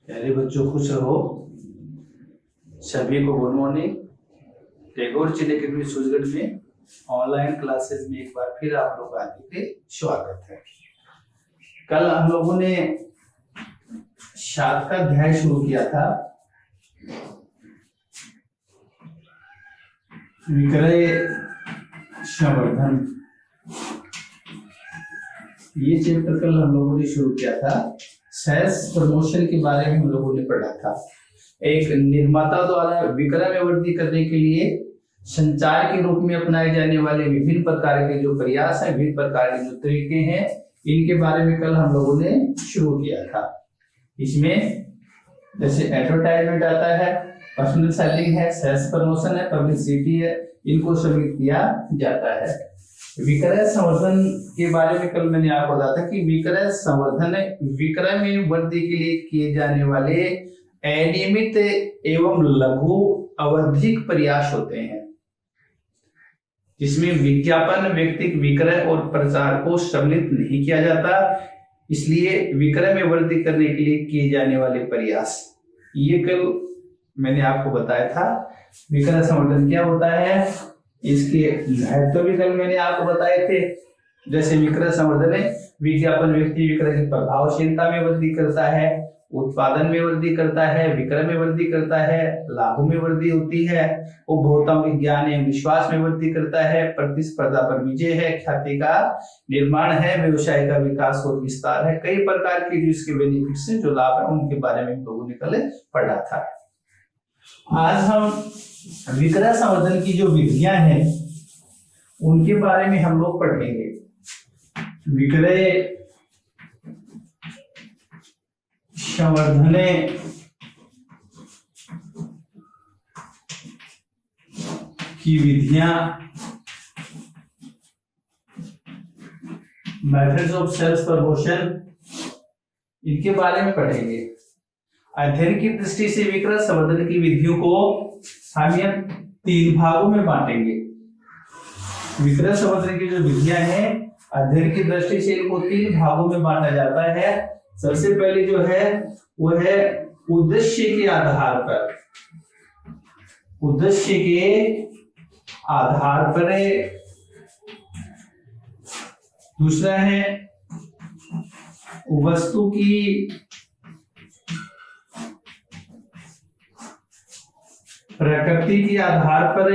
प्यारे बच्चों, खुश रहो। सभी को good morning. Tagore children academy Surajgarh में ऑनलाइन क्लासेस में एक बार फिर आप लोग आने के स्वागत है। कल हम लोगों ने 7 का अध्याय शुरू किया था, विक्रय संवर्धन। ये चैप्टर कल हम लोगों ने शुरू किया था। सेल्स प्रमोशन के बारे में हम लोगों ने पढ़ा था। एक निर्माता द्वारा विक्रय में वृद्धि करने के लिए संचार के रूप में अपनाए जाने वाले विभिन्न प्रकार के जो प्रयास हैं, विभिन्न प्रकार के जो तरीके हैं, इनके बारे में कल हम लोगों ने शुरू किया था। इसमें जैसे एडवर्टाइजमेंट आता है, पर्सनल सेलिंग है, सेल्स प्रमोशन है, पब्लिसिटी है, इनको शामिल किया जाता है। विक्रय संवर्धन के बारे में कल मैंने आपको बताया था कि विक्रय संवर्धन विक्रय में वृद्धि के लिए किए जाने वाले अनियमित एवं लघु अवधिक प्रयास होते हैं, जिसमें विज्ञापन, व्यक्तिगत विक्रय और प्रचार को सम्मिलित नहीं किया जाता। इसलिए विक्रय में वृद्धि करने के लिए किए जाने वाले प्रयास, ये कल मैंने आपको बताया था। विक्रय संवर्धन क्या होता है, इसके महत्व भी कल मैंने आपको बताए थे। जैसे विक्रय संवर्धन है, विज्ञापन व्यक्ति विक्रय की प्रभावशीलता में वृद्धि करता है, उत्पादन में वृद्धि करता है, विक्रय में वृद्धि करता है, लाभों में वृद्धि होती है, उपभोक्ताओं के ज्ञान एवं विश्वास में वृद्धि करता है, प्रतिस्पर्धा पर विजय है, ख्याति का निर्माण है, व्यवसाय का विकास और विस्तार है। कई प्रकार के जो इसके बेनिफिट्स हैं, जो लाभ है, उनके बारे में हम लोगों ने कल पढ़ा था। आज हम विक्रय संवर्धन की जो विधियां हैं, उनके बारे में हम लोग पढ़ेंगे। विक्रय संवर्धन की विधियां, मेथड्स ऑफ सेल्स प्रमोशन, इनके बारे में पढ़ेंगे। अध्ययन की दृष्टि से विक्रय संवर्धन की विधियों को हम यह 3 भागों में बांटेंगे। विक्रय संवर्धन की जो विधियां हैं, अध्ययन की दृष्टि से इनको 3 भागों में बांटा जाता है। सबसे पहले जो है वो है उद्देश्य के आधार पर। उद्देश्य के आधार पर दूसरा है वस्तु की प्रकृति के आधार पर,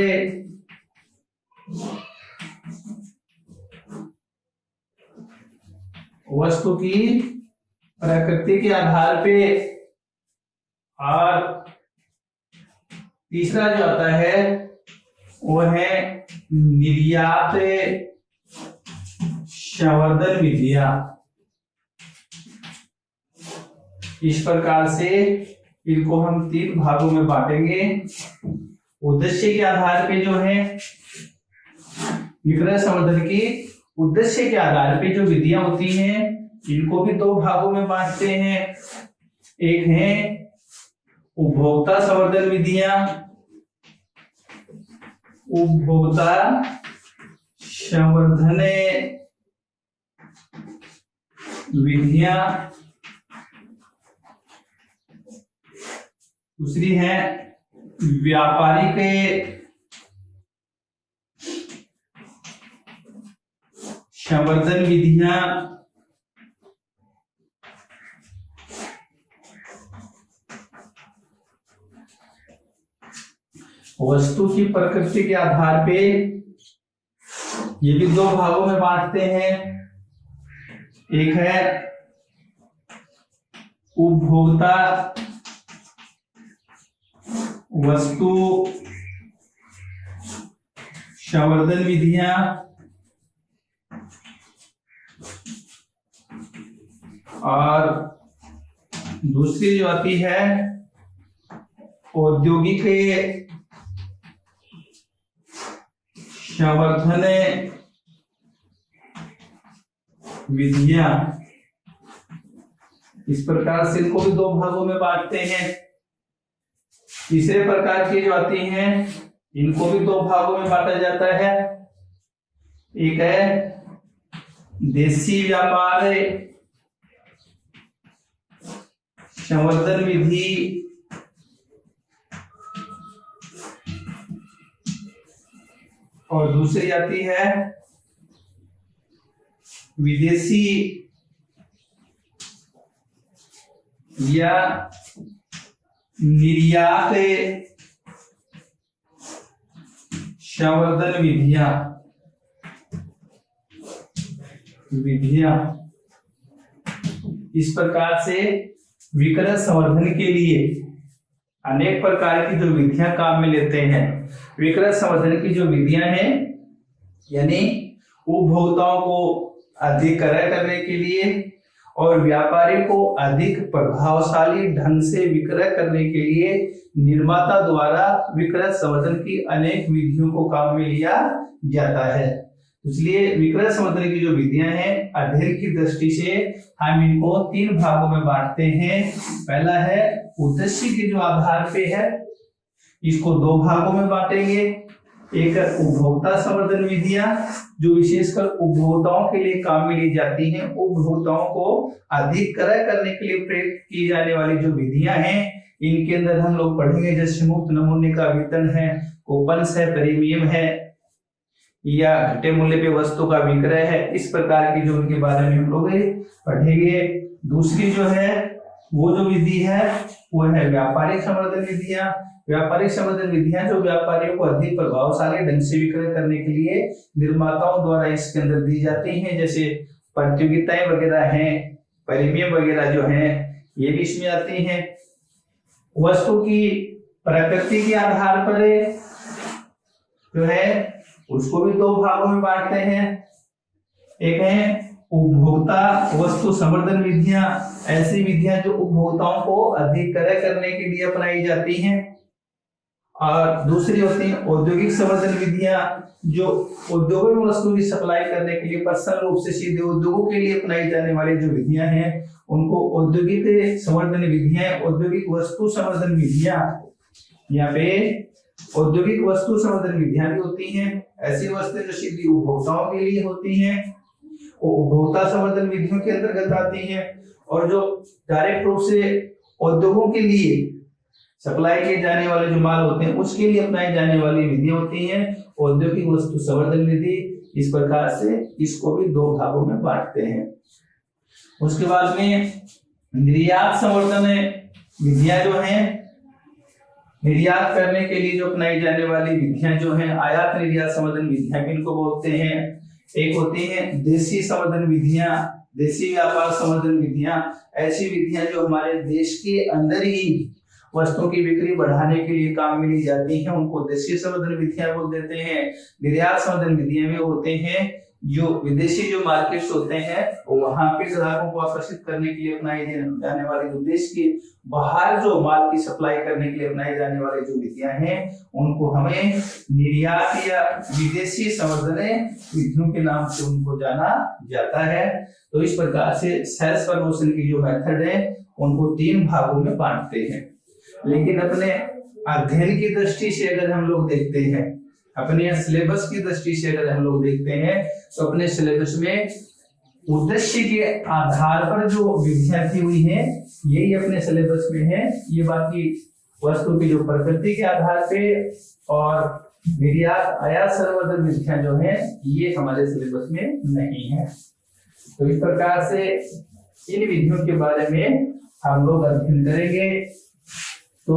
वस्तु की प्रकृति के आधार पे, और तीसरा जो आता है वो है निर्यात संवर्धन विधियां। इस प्रकार से इनको हम 3 भागों में बांटेंगे। उद्देश्य के आधार पे जो है विक्रय संवर्धन की उद्देश्य के आधार पे जो विधियां होती हैं, इनको भी 2 भागों में बांटते हैं। एक है उपभोक्ता संवर्धन विधियां, उपभोक्ता संवर्धन विधियां। दूसरी है व्यापारिक संवर्धन विधियां। वस्तु की प्रकृति के आधार पे ये भी 2 भागों में बांटते हैं। एक है उपभोक्ता वस्तु संवर्धन विधियां, और दूसरी जो आती है औद्योगिक संवर्धन विधियां। इस प्रकार से इनको भी 2 भागों में बांटते हैं। तीसरे प्रकार की जो आती हैं, इनको भी 2 भागों में बांटा जाता है। एक है देसी व्यापार संवर्धन विधि और दूसरी आती है विदेशी या निर्यात संवर्धन विधियां। इस प्रकार से विक्रय संवर्धन के लिए अनेक प्रकार की जो विधियां काम में लेते हैं। विक्रय संवर्धन की जो विधियां हैं यानी उपभोक्ताओं को अधिक क्रय करने के लिए और व्यापारी को अधिक प्रभावशाली ढंग से विक्रय करने के लिए निर्माता द्वारा विक्रय संवर्धन की अनेक विधियों को काम में लिया जाता है। इसलिए विक्रय संवर्धन की जो विधियां हैं अध्ययन की दृष्टि से हम इनको 3 भागों में बांटते हैं। पहला है उद्देश्य के जो आधार पे है, इसको 2 भागों में बांटेंगे। एक उपभोक्ता संवर्धन विधियां जो विशेषकर उपभोक्ताओं के लिए काम में ली जाती हैं। उपभोक्ताओं को अधिक क्रय करने के लिए प्रेरित की जाने वाली जो विधियां हैं, इनके अंदर हम लोग पढ़ेंगे जैसे मुफ्त नमूने का वितरण है, कूपन्स है, प्रीमियम है या घटे मूल्य पे वस्तु का विक्रय है। इस प्रकार की जो उनके बारे में हम लोग पढ़ेंगे। दूसरी जो है वो जो विधि है वो है व्यापारिक संवर्धन विधियां। व्यापारिक संवर्धन विधियां जो व्यापारियों को अधिक प्रभावशाली ढंग से विक्रय करने के लिए निर्माताओं द्वारा इसके अंदर दी जाती हैं, जैसे प्रतियोगिताएं वगैरह हैं, प्रीमियम वगैरह जो हैं ये भी इसमें आती हैं। वस्तु की प्रकृति के आधार पर जो है उसको भी 2 भागों में बांटते हैं। एक है उपभोक्ता वस्तु संवर्धन विधियां, ऐसी विधियां जो उपभोक्ताओं को अधिक क्रय करने के लिए अपनाई जाती हैं। और दूसरी होती है औद्योगिक संवर्धन विधियां जो उद्योगों में वस्तु की सप्लाई करने के लिए पर्सनल रूप से सीधे उद्योगों के लिए अपनाई जाने वाली जो विधियां हैं उनको औद्योगिक संवर्धन विधियां, औद्योगिक वस्तु संवर्धन विधियां। यहाँ पे औद्योगिक वस्तु संवर्धन विधियां भी होती हैं। ऐसी वस्तुएं जो सीधी उपभोक्ताओं के लिए होती हैं वो उपभोक्ता संवर्धन विधियों के अंतर्गत आती हैं, और जो डायरेक्ट रूप से उद्योगों के लिए सप्लाई किए जाने वाले जो माल होते हैं उसके लिए अपनाई जाने वाली विधियां होती हैं औद्योगिक वस्तु संवर्धन विधि। इस प्रकार से इसको भी 2 भागों में बांटते हैं। उसके बाद में निर्यात संवर्धन विधियां जो हैं, निर्यात करने के लिए जो अपनाई जाने वाली विधियां जो हैं आयात निर्यात संवर्धन विधियां भी इनको बोलते हैं। एक होती है देशी संवर्धन विधियां, देशी व्यापार संवर्धन विधियां। ऐसी विधियां जो हमारे देश के अंदर ही वस्तुओं की बिक्री बढ़ाने के लिए काम में ली जाती हैं उनको देशी संवर्धन विधियां बोल देते हैं। निर्यात संवर्धन विधियां भी होते हैं जो विदेशी जो मार्केट्स होते हैं वहां पे ग्राहकों को आकर्षित करने के लिए अपनाई जाने वाली, जो देश के बाहर जो माल की सप्लाई करने के लिए अपनाई जाने वाली जो विधियां हैं उनको हमें निर्यात या विदेशी संवर्धन विधियों के नाम से उनको जाना जाता है। तो इस प्रकार से सेल्स प्रमोशन की जो मेथड है उनको 3 भागों में बांटते हैं। लेकिन अपने अध्ययन की दृष्टि से अगर हम लोग देखते हैं, अपने सिलेबस की दृष्टि से अगर हम लोग देखते हैं तो अपने सिलेबस में उद्देश्य के आधार पर जो विधियां दी हुई है यही अपने सिलेबस में है। ये बाकी वस्तु की जो प्रकृति के आधार पे और निर्यात आयात संवर्धन विधियां जो है ये हमारे सिलेबस में नहीं है। तो इस प्रकार से इन विधियों के बारे में हम लोग अध्ययन करेंगे। तो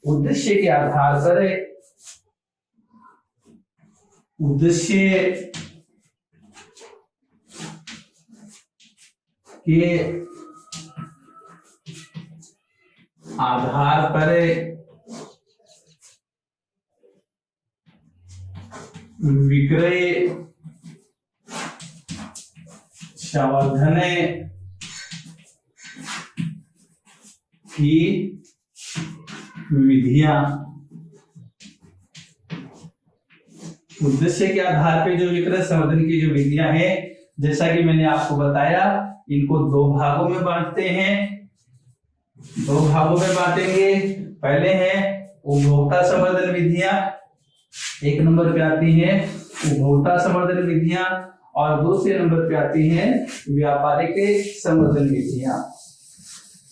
उद्देश्य के आधार पर उद्देश्य के आधार पर विक्रय संवर्धन की विधियां, उद्देश्य के आधार पे जो विक्रय संवर्धन की जो विधियां हैं जैसा कि मैंने आपको बताया इनको 2 भागों में बांटते हैं। 2 भागों में बांटेंगे। पहले है उपभोक्ता संवर्धन विधियां, 1 नंबर पे आती है उपभोक्ता संवर्धन विधियां, और दूसरे नंबर पे आती है व्यापारिक संवर्धन विधियां।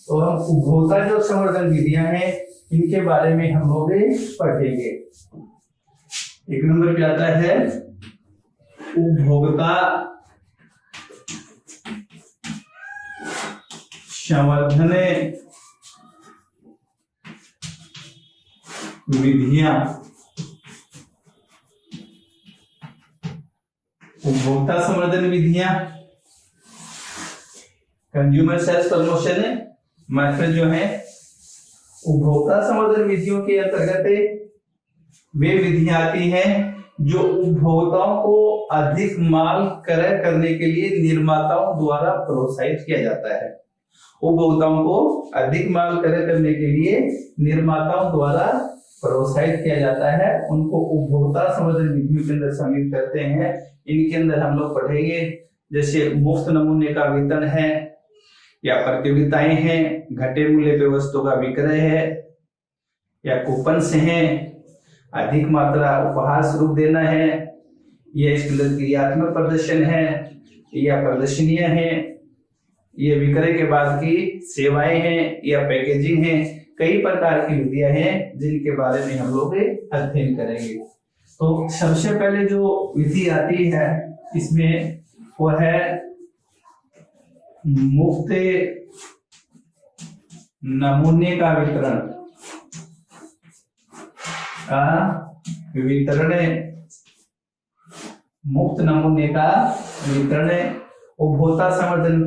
तो हम उपभोक्ता जो संवर्धन विधियां हैं इनके बारे में हम लोग पढ़ेंगे। एक नंबर पे आता है उपभोक्ता संवर्धन विधियां। उपभोक्ता संवर्धन विधियां कंज्यूमर सेल्स प्रमोशन मेथड जो है, उपभोक्ता संवर्धन विधियों के अंतर्गत वे विधियां आती हैं जो उपभोक्ताओं को अधिक माल क्रय करने के लिए निर्माताओं द्वारा प्रोत्साहित किया जाता है। उपभोक्ताओं को अधिक माल क्रय करने के लिए निर्माताओं द्वारा प्रोत्साहित किया जाता है, उनको उपभोक्ता संवर्धन विधियों के अंदर शामिल करते हैं। इनके अंदर हम लोग पढ़ेंगे जैसे मुफ्त नमूने का वितरण है या प्रतियोगिताएं हैं, घटे मूल्य पे वस्तु का विक्रय है या कूपन से हैं, अधिक मात्रा उपहार स्वरूप देना है, यह इसके अंदर क्रियात्मक प्रदर्शन है या प्रदर्शनियां हैं, ये विक्रय के बाद की सेवाएं हैं या पैकेजिंग है। कई प्रकार की विधियां हैं जिनके बारे में हम लोग अध्ययन करेंगे। तो सबसे पहले जो विधि आती है इसमें वो है मुफ्त नमूने का वितरण। मुफ्त नमूने का वितरण उपभोक्ता संवर्धन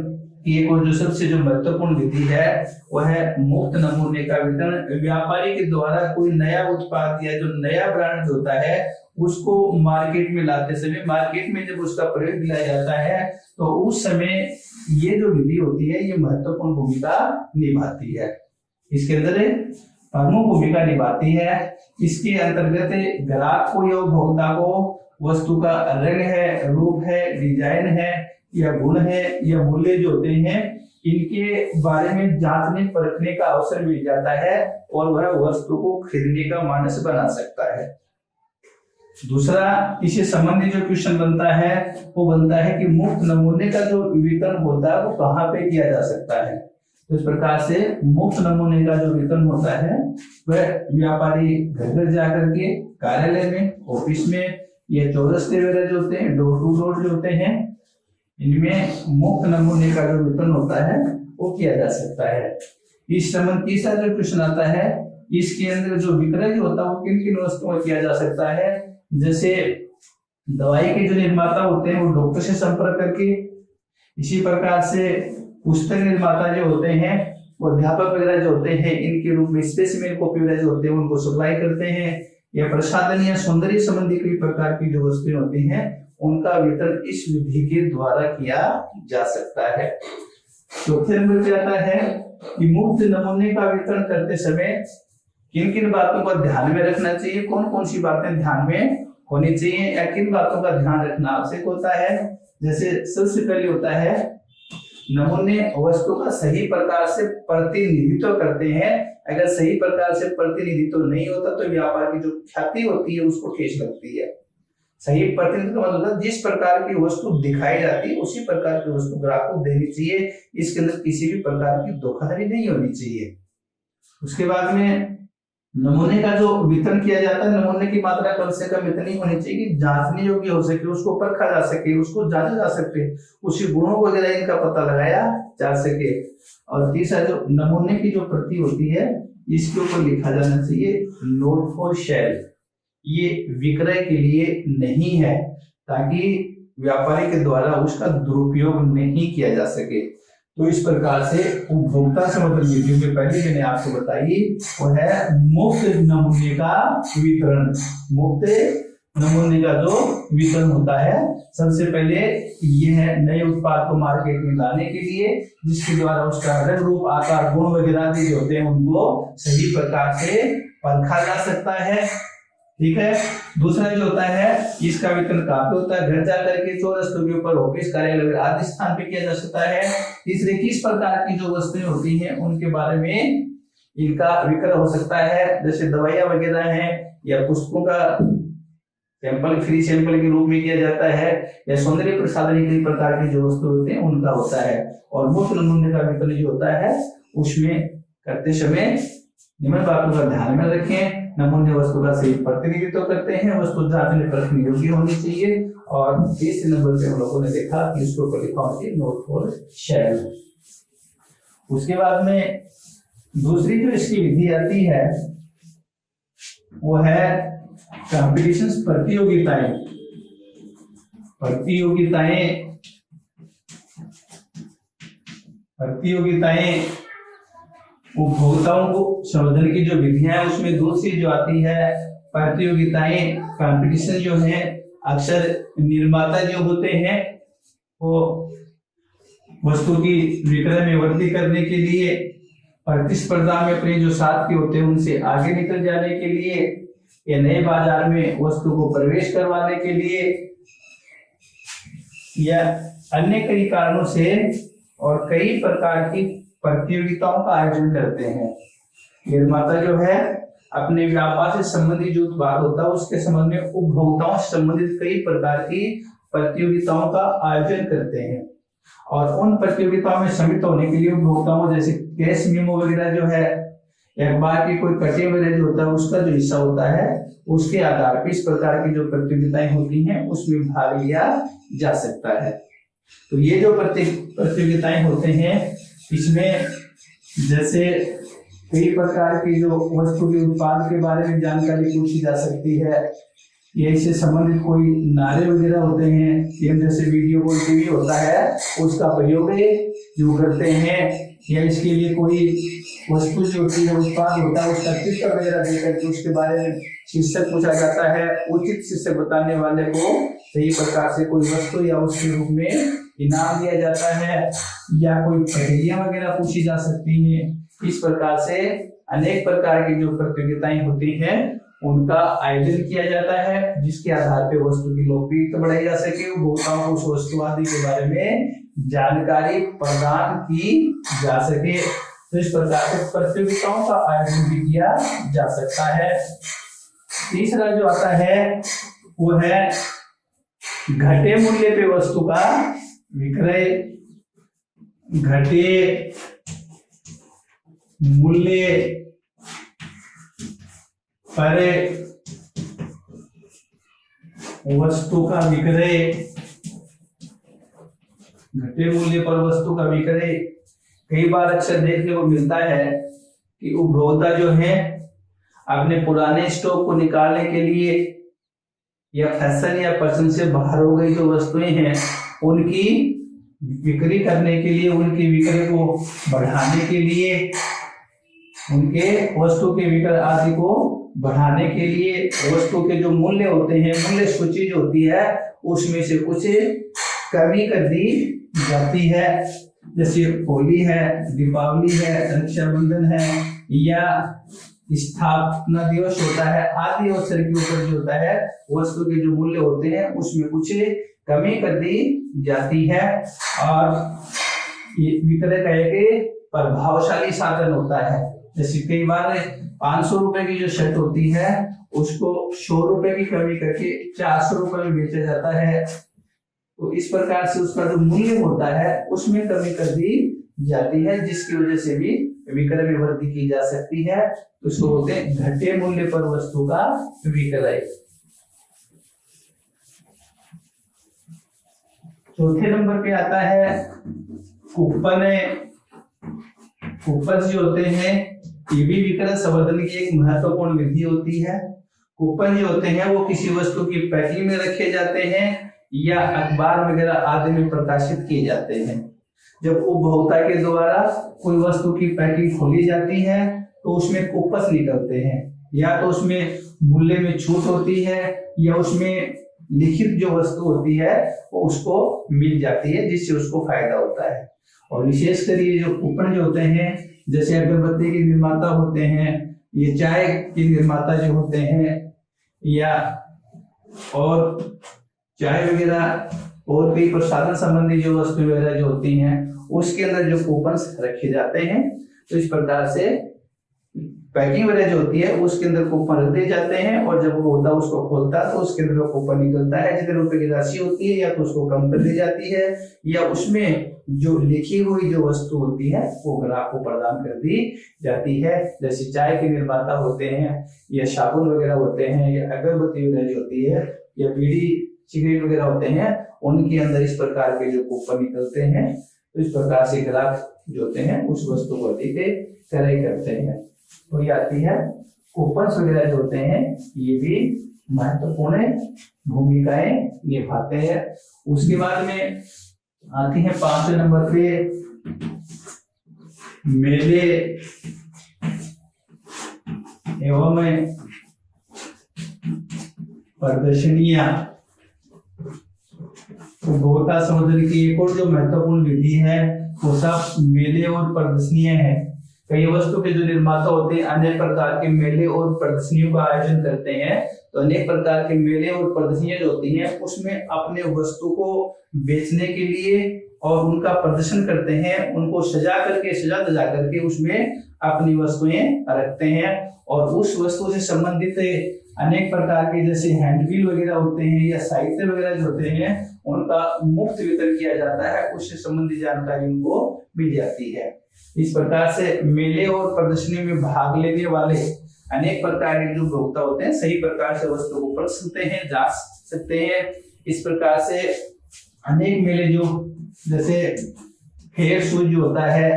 की एक और जो सबसे जो महत्वपूर्ण विधि है वह है मुफ्त नमूने का वितरण। व्यापारी के द्वारा कोई नया उत्पाद या जो नया ब्रांड होता है उसको मार्केट में लाते समय, मार्केट में जब उसका प्रयोग किया जाता है तो उस समय ये जो विधि होती है ये महत्वपूर्ण भूमिका निभाती है। इसके अंदर प्रमुख भूमिका निभाती है। इसके अंतर्गत ग्राहक को या उपभोक्ता को वस्तु का रंग है, रूप है, डिजाइन है या गुण है या मूल्य जो होते हैं इनके बारे में जांचने परखने का अवसर मिल जाता है और वह वस्तु को खरीदने का मानस बना सकता है। दूसरा इससे संबंधित जो क्वेश्चन बनता है वो बनता है कि मुफ्त नमूने का जो वितरण होता है वो कहाँ पे किया जा सकता है। तो इस प्रकार से मुफ्त नमूने का जो वितरण होता है वह व्यापारी घर घर जाकर के कार्यालय में, ऑफिस में, ये चौरस्ते वगैरह जो होते हैं, डोर टू डोर जो होते हैं, इनमें मुफ्त नमूने का जो वितरण होता है वो किया जा सकता है। इस संबंध तीसरा जो क्वेश्चन आता है इसके अंदर जो विक्रय जो होता है वो किन किन वस्तुओं में किया जा सकता है। जैसे दवाई के जो निर्माता होते हैं वो डॉक्टर से संपर्क करके, इसी प्रकार से पुस्तक निर्माता जो होते हैं वो अध्यापक वगैरह जो होते हैं इनके रूप में स्पेसिमेन कॉपी वगैरह जो होते हैं उनको सप्लाई करते हैं, या प्रसाधन या सौंदर्य संबंधी कई प्रकार की जो वस्तुएं होती हैं उनका वितरण इस विधि के द्वारा किया जा सकता है। चौथे नंबर पे आता है कि मुफ्त नमूने का वितरण करते समय किन किन बातों को ध्यान में रखना चाहिए, कौन कौन सी बातें ध्यान में होनी चाहिए या किन बातों का ध्यान रखना आवश्यक होता है। जैसे सबसे पहले होता है नमूने वस्तु का सही प्रकार से प्रतिनिधित्व करते हैं। अगर सही प्रकार से प्रतिनिधित्व नहीं होता तो व्यापार की जो ख्याति होती है उसको ठेस लगती है। सही प्रतिनिधित्व मतलब है जिस प्रकार की वस्तु दिखाई जाती है उसी प्रकार की वस्तु ग्राहक को देनी चाहिए, इसके अंदर किसी भी प्रकार की धोखाधड़ी नहीं होनी चाहिए। उसके बाद में नमूने का जो वितरण किया जाता है नमूने की मात्रा कम से कम इतनी होनी चाहिए कि जांचने योग्य हो सके, उसको परखा जा सके, उसको जांचा जा सके, उसके गुणों वगैरह इनका पता लगाया जा सके। और तीसरा जो नमूने की जो प्रति होती है इसके ऊपर लिखा जाना चाहिए नोट फॉर सेल, ये विक्रय के लिए नहीं है ताकि व्यापारी के द्वारा उसका दुरुपयोग नहीं किया जा सके। तो इस प्रकार से उपभोक्ता संवर्धन विधियों में पहले मैंने आपको बताई वो है मुफ्त नमूने का वितरण। मुफ्त नमूने का जो वितरण होता है सबसे पहले यह है नए उत्पाद को मार्केट में लाने के लिए जिसके द्वारा उसका रंग, रूप, आकार, गुण वगैरह जो होते हैं उनको सही प्रकार से परखा जा सकता है। ठीक है। दूसरा जो होता है इसका वितरण कहाँ पे होता है, घर जाकर के चौरस्तों के ऊपर, ऑफिस, कार्यालय आदि स्थान पे किया जा सकता है। तीसरे किस प्रकार की जो वस्तुएं होती हैं उनके बारे में इनका विक्रय हो सकता है, जैसे दवाइयां वगैरह हैं या पुस्तकों का सैंपल, फ्री सैंपल के रूप में किया जाता है, या सौंदर्य प्रसाधन कई प्रकार की जो वस्तु होते हैं उनका होता है। और मुफ्त नमूने का वितरण जो होता है उसमें करते समय निम्न बातों का ध्यान में रखें। नमूने वस्तु का सही प्रतिनिधित्व करते हैं, वस्तु जांचने परखने योग्य होनी चाहिए। और तीसरे नंबर पे हम लोगों ने देखा कि इसके ऊपर लिखा होना चाहिए नोट फॉर शेल। उसके बाद में दूसरी जो इसकी विधि आती है वो है कॉम्पिटिशन, प्रतियोगिताएं। उपभोक्ताओं को संवर्धन की जो विधियां है उसमें दूसरी जो आती है प्रतियोगिताएं। कंपटीशन जो है अक्सर निर्माता जो होते हैं वो वस्तु की विक्रय में वृद्धि करने के लिए, प्रतिस्पर्धा में अपने जो साथी होते हैं उनसे आगे निकल जाने के लिए, या नए बाजार में वस्तु को प्रवेश करवाने के लिए, या अन्य कई कारणों से और कई प्रकार की प्रतियोगिताओं का आयोजन करते हैं। निर्माता जो है अपने व्यापार से संबंधित जो उत्पाद होता है उसके संबंध में उपभोक्ताओं से संबंधित कई प्रकार की प्रतियोगिताओं का आयोजन करते हैं। और उन प्रतियोगिताओं में सम्मिलित होने के लिए उपभोक्ताओं जैसे कैश मेमो वगैरह जो है, अखबार की कोई कटे वगैरह जो होता है उसका जो हिस्सा होता है उसके आधार पर इस प्रकार की जो प्रतियोगिताएं होती हैं उसमें भाग लिया जा सकता है। तो ये जो प्रतियोगिताएं होते हैं इसमें जैसे कई प्रकार की जो वस्तु के उत्पाद के बारे में जानकारी पूछी जा सकती है, या इससे संबंधित कोई नारे वगैरह होते हैं, जैसे वीडियो कॉल टीवी होता है उसका प्रयोग जो करते हैं, या इसके लिए कोई वस्तु जो होती है उत्पाद होता है उसका चित्र वगैरह देकर के उसके बारे में शीर्षक पूछा जाता है। उचित शीर्षक बताने वाले को सही प्रकार से कोई वस्तु या उसके रूप में इनाम दिया जाता है, या कोई पहेलियां वगैरह पूछी जा सकती हैं। इस प्रकार से अनेक प्रकार की जो प्रतियोगिताएं होती हैं उनका आयोजन किया जाता है, जिसके आधार पर वस्तु की लोकप्रियता बढ़ाई जा सके, उपभोक्ताओं को उस वस्तु आदि के बारे में जानकारी प्रदान की जा सके। तो इस प्रकार से प्रतियोगिताओं का आयोजन भी किया जा सकता है। तीसरा जो आता है वो है घटे मूल्य पे वस्तु का विक्रय। घटे मूल्य पर वस्तु का विक्रय। घटे मूल्य पर वस्तु का विक्रय कई बार अक्सर देखने को मिलता है कि उपभोक्ता जो है अपने पुराने स्टॉक को निकालने के लिए या फैशन या पसंद से बाहर हो गई जो वस्तुएं हैं उनकी बिक्री करने के लिए, उनकी विक्रय को बढ़ाने के लिए, उनके वस्तु के विक्रय आदि को बढ़ाने के लिए वस्तु के जो मूल्य होते हैं, मूल्य सूची जो होती है उसमें से कुछ कमी कर दी जाती है। जैसे होली है, दीपावली है, रक्षाबंधन है, या स्थापना दिवस होता है, आदि अवसर के ऊपर जो होता है वस्तु के जो मूल्य होते हैं उसमें कुछ कमी कर दी जाती है। और ये विक्रय का एक प्रभावशाली साधन होता है। जैसे कई बार 500 रुपए की जो शर्ट होती है उसको 100 रुपए की कमी करके 400 रुपए में बेचा जाता है। तो इस प्रकार से उसका जो मूल्य होता है उसमें कमी कर दी जाती है, जिसकी वजह से भी विक्रय में वृद्धि की जा सकती है। तो इसको बोलते हैं घटे मूल्य पर वस्तु का विक्रय। चौथे नंबर पे आता है कूपन। कूपन जो होते हैं ये भी विक्रय संवर्धन की एक महत्वपूर्ण विधि होती है। कूपन जो होते हैं वो किसी वस्तु की पैकिंग में रखे जाते हैं या अखबार वगैरह आदि में प्रकाशित किए जाते हैं। जब उपभोक्ता के द्वारा कोई वस्तु की पैकिंग खोली जाती है तो उसमें कूपन निकलते हैं, या तो उसमें मूल्य में छूट होती है या उसमें लिखित जो वस्तु होती है वो उसको मिल जाती है, जिससे उसको फायदा होता है। और विशेषकर ये जो कूपन जो होते हैं, जैसे अगरबत्ती के निर्माता होते हैं, ये चाय के निर्माता जो होते हैं, या और चाय वगैरह और कई प्रसाधन संबंधी जो वस्तु वगैरह जो होती हैं उसके अंदर जो कूपन रखे जाते हैं। तो इस प्रकार से पैकिंग वगैरह जो होती है उसके अंदर कूपन रख दिए जाते हैं, और जब वो होता है उसको खोलता है तो उसके अंदर वो कूपन निकलता है। जितने रुपए की राशि होती है या तो उसको कम कर दी जाती है या उसमें जो लिखी हुई जो वस्तु होती है वो ग्राहक को प्रदान कर दी जाती है। जैसे चाय के निर्माता होते हैं या साबुन वगैरह होते हैं या अगरबत्ती वगैरह जो होती है या बीड़ी सिगरेट वगैरह होते हैं, उनके अंदर इस प्रकार के जो कूपन निकलते हैं, तो इस प्रकार से ग्राहक जो होते हैं उस वस्तु को अधिक क्रय करते हैं। तो ये आती है कूपन वगैरह जो होते हैं ये भी महत्वपूर्ण भूमिकाएं निभाते हैं। उसके बाद में आती है 5वें नंबर पे मेले एवं प्रदर्शनियां। उपभोक्ता संवर्धन की एक और जो महत्वपूर्ण विधि है वो सब मेले और प्रदर्शनियां है। कई वस्तु के जो निर्माता होते हैं अनेक प्रकार के मेले और प्रदर्शनियों का आयोजन करते हैं। तो अनेक प्रकार के मेले और प्रदर्शनियां जो होती हैं उसमें अपने वस्तु को बेचने के लिए और उनका प्रदर्शन करते हैं, उनको सजा धजा करके उसमें अपनी वस्तुएं रखते हैं और उस वस्तु से संबंधित अनेक प्रकार के जैसे हैंडबिल वगैरह होते हैं या साहित्य वगैरह जो होते हैं उनका मुफ्त वितरण किया जाता है, उससे संबंधित जानकारी उनको मिल जाती है। इस प्रकार से मेले और प्रदर्शनी में भाग लेने वाले अनेक प्रकार के जो उपभोक्ता होते हैं सही प्रकार से वस्तु को पढ़ सकते हैं, जांच सकते हैं। इस प्रकार से अनेक मेले जो जैसे फेयर शूज जो होता है,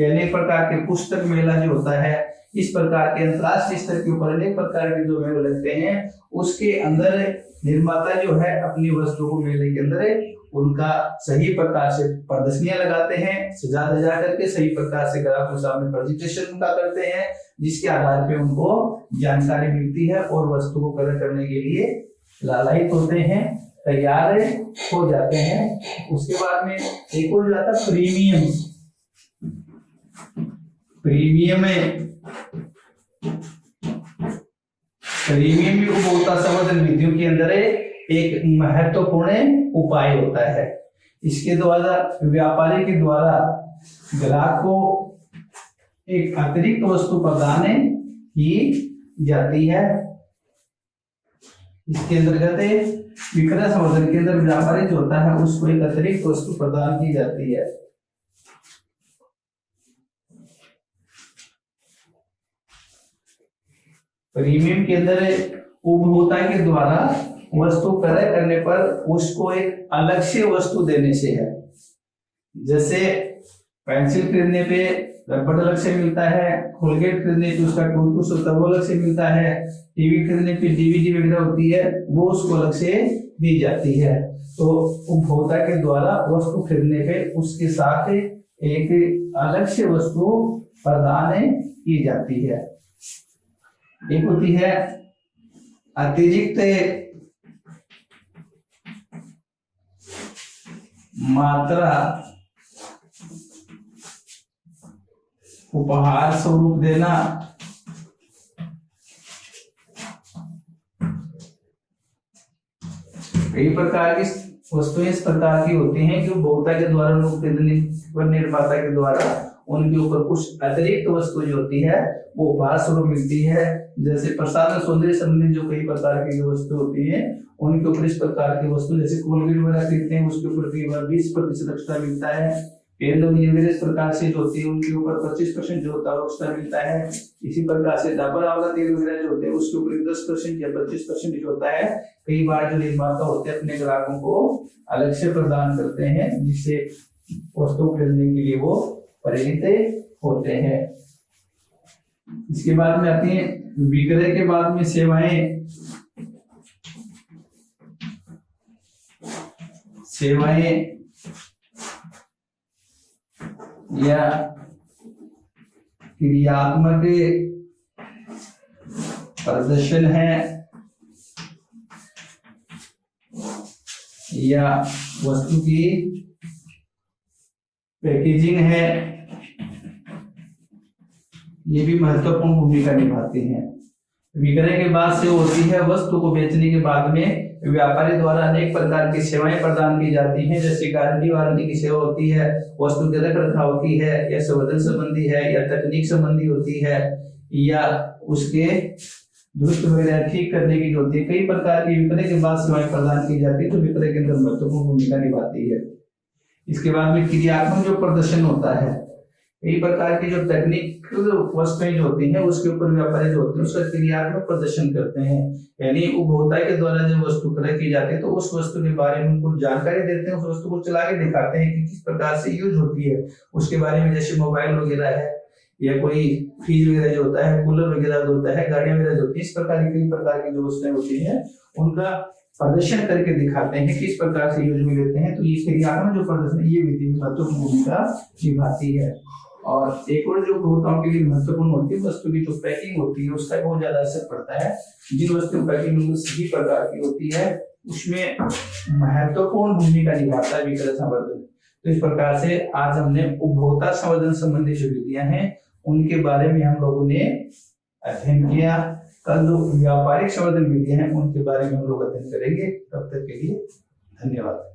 अनेक प्रकार के पुस्तक मेला जो होता है, इस प्रकार के अंतरराष्ट्रीय स्तर के ऊपर अनेक प्रकार के जो मेले लगते हैं उसके अंदर निर्माता जो है अपनी वस्तु को मेले के अंदर उनका सही प्रकार से प्रदर्शनियां लगाते हैं, सजा धजा करके सही प्रकार से ग्राहक के सामने प्रेजेंटेशन उनका करते हैं, जिसके आधार पे उनको जानकारी मिलती है और वस्तु को क्रय करने के लिए लालायित होते हैं, तैयार हो जाते हैं। उसके बाद में एक और जो आता है प्रीमियम। प्रीमियम भी उपभोक्ता संवर्धन विधियों के अंदर एक महत्वपूर्ण उपाय होता है। इसके द्वारा व्यापारी के द्वारा ग्राहक को एक अतिरिक्त वस्तु प्रदान की जाती है। इसके अंतर्गत विक्रय संवर्धन के अंदर व्यापारी जो होता है उसको एक अतिरिक्त वस्तु प्रदान की जाती है। प्रीमियम के अंदर उपभोक्ता के द्वारा वस्तु क्रय करने पर उसको एक अलग से वस्तु देने से है। जैसे पेंसिल खरीदने पे रबड़ अलग से मिलता है, कोलगेट खरीदने पे उसका टूथब्रश होता है वो अलग से मिलता है, टीवी खरीदने पे डीवीडी वगैरह होती है वो उसको अलग से दी जाती है। तो उपभोक्ता के द्वारा वस्तु खरीदने पे उसके साथ एक अलग से वस्तु प्रदान की जाती है। एक होती है अतिरिक्त मात्रा उपहार स्वरूप देना। कई प्रकार की वस्तुएं इस प्रकार की होती हैं कि उपभोक्ता के द्वारा खरीदने पर निर्माता के द्वारा उनके ऊपर कुछ अतिरिक्त वस्तु जो होती है वो उपहार स्वरूप मिलती है। जैसे प्रसाधन सौंदर्य संबंधी जो कई प्रकार की जो वस्तु होती है उनके ऊपर इस प्रकार की वस्तु जैसे कोलगेट वगैरह खरीदते हैं उसके ऊपर कई बार 20% एक्स्ट्रा मिलता है। इस प्रकार से जो होती है उनके ऊपर 25% जो होता है एक्स्ट्रा मिलता है। इसी प्रकार से डाबर आंवला तेल वगैरह जो होते हैं उसके ऊपर 10% या 25% जो होता है कई बार जो निर्माता होते हैं अपने ग्राहकों को अलग से प्रदान करते हैं, जिससे वस्तु खरीदने के लिए वो प्रेरित होते हैं। इसके बाद में आती है विक्रय के बाद में सेवाएं या क्रियात्मक प्रदर्शन है या वस्तु की पैकेजिंग है, ये भी महत्वपूर्ण भूमिका निभाती हैं। विक्रय के बाद से होती है वस्तु को बेचने के बाद में व्यापारी द्वारा अनेक प्रकार की सेवाएं प्रदान की जाती हैं। जैसे गारंटी वारंटी की सेवा होती है, वस्तु के रख रखाव की है या संवर्धन संबंधी है या तकनीक संबंधी होती है या उसके दुरुस्त वगैरह ठीक करने की होती है। कई प्रकार की विक्रय के बाद सेवाएं प्रदान की जाती है, तो विक्रय के अंदर महत्वपूर्ण भूमिका निभाती है। इसके बाद में क्रियात्मक जो प्रदर्शन होता है, कई प्रकार की जो टेक्निकल वस्तुएं जो होती हैं उसके ऊपर व्यापारी जो होते हैं उसका क्रियात्मक प्रदर्शन करते हैं। यानी उपभोक्ता के द्वारा जब वस्तु क्रय की जाती है तो उस वस्तु के बारे में उनको जानकारी देते हैं, उस वस्तु को चला के दिखाते हैं कि किस प्रकार से यूज होती है उसके बारे में। जैसे मोबाइल वगैरह है या कोई फ्रिज वगैरह जो होता है, कूलर वगैरह जो होता है, गाड़ियां वगैरह जो होती है, इस प्रकार की कई प्रकार की जो वस्तुएं होती है उनका प्रदर्शन करके दिखाते हैं किस प्रकार से यूज में लेते हैं। तो ये क्रियात्मक जो प्रदर्शन है ये विधि में महत्वपूर्ण भूमिका निभाती है। और एक और जो उपभोक्ताओं के लिए महत्वपूर्ण होती है, वस्तु की जो पैकिंग होती है उसका बहुत ज्यादा असर पड़ता है। जिन वस्तु की पैकिंग सही प्रकार की होती है उसमें महत्वपूर्ण भूमिका निभाता है विक्रय संवर्धन। तो इस प्रकार से आज हमने उपभोक्ता संवर्धन संबंधी जो विधियां हैं उनके बारे में हम लोगों ने अध्ययन किया। कल जो व्यापारिक संवर्धन विधियां हैं उनके बारे में हम लोग अध्ययन करेंगे। तब तक के लिए धन्यवाद।